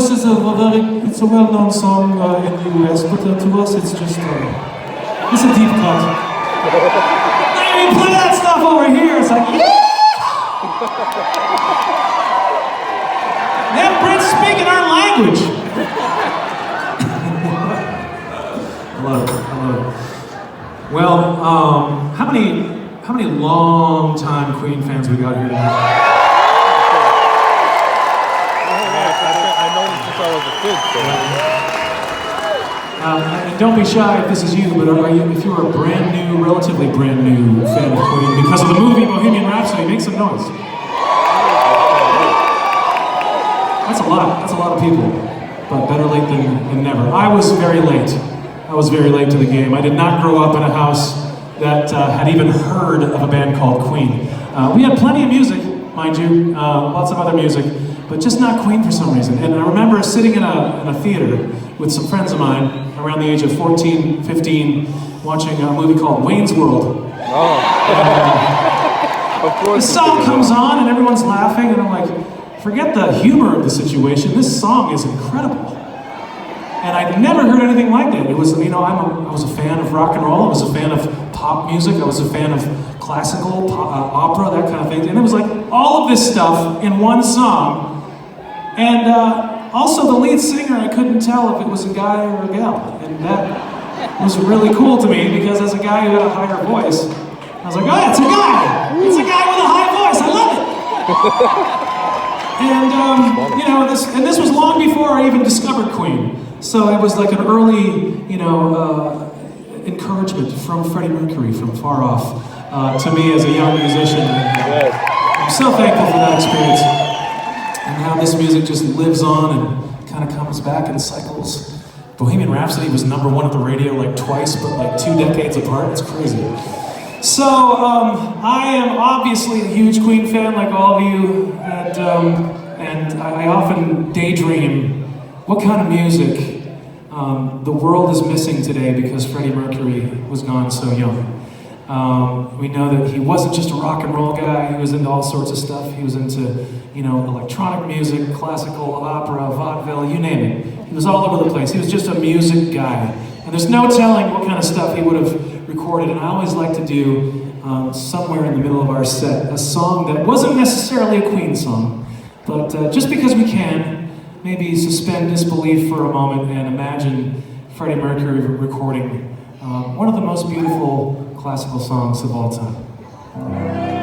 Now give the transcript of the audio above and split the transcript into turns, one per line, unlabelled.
this is it's a well-known song in the US, but to us it's just, it's a deep cut. I mean, play that stuff over here, it's like, yeah! Them Brits speaking our language. I love it, I love it. Well, how many long-time Queen fans we got here tonight? And don't be shy if this is you, but if you're a brand new, relatively brand new fan of Queen because of the movie Bohemian Rhapsody, make some noise. That's a lot of people, but better late than never. I was very late. I was very late to the game. I did not grow up in a house that had even heard of a band called Queen. We had plenty of music, mind you, lots of other music, but just not Queen for some reason. And I remember sitting in a theater with some friends of mine around the age of 14, 15, watching a movie called Wayne's World.
Of course.
The song comes on and everyone's laughing, and I'm like, forget the humor of the situation, this song is incredible. And I'd never heard anything like that. It was, you know, I was a fan of rock and roll, I was a fan of pop music, I was a fan of classical, opera, that kind of thing. And it was like all of this stuff in one song. And also the lead singer, I couldn't tell if it was a guy or a gal. And that was really cool to me because as a guy who had a higher voice, I was like, oh, it's a guy! It's a guy with a high voice, I love it! And, you know, this was long before I even discovered Queen. So it was like an early, you know, encouragement from Freddie Mercury from far off to me as a young musician. I'm so thankful for that experience. And how this music just lives on and kind of comes back in cycles. Bohemian Rhapsody was #1 at the radio like twice, but like 2 decades apart. It's crazy. So I am obviously a huge Queen fan, like all of you, and I often daydream what kind of music the world is missing today because Freddie Mercury was gone so young. We know that he wasn't just a rock and roll guy, he was into all sorts of stuff. He was into, you know, electronic music, classical, opera, vaudeville, you name it. He was all over the place. He was just a music guy. And there's no telling what kind of stuff he would have recorded. And I always like to do, somewhere in the middle of our set, a song that wasn't necessarily a Queen song, but just because we can, maybe suspend disbelief for a moment and imagine Freddie Mercury recording one of the most beautiful classical songs of all time.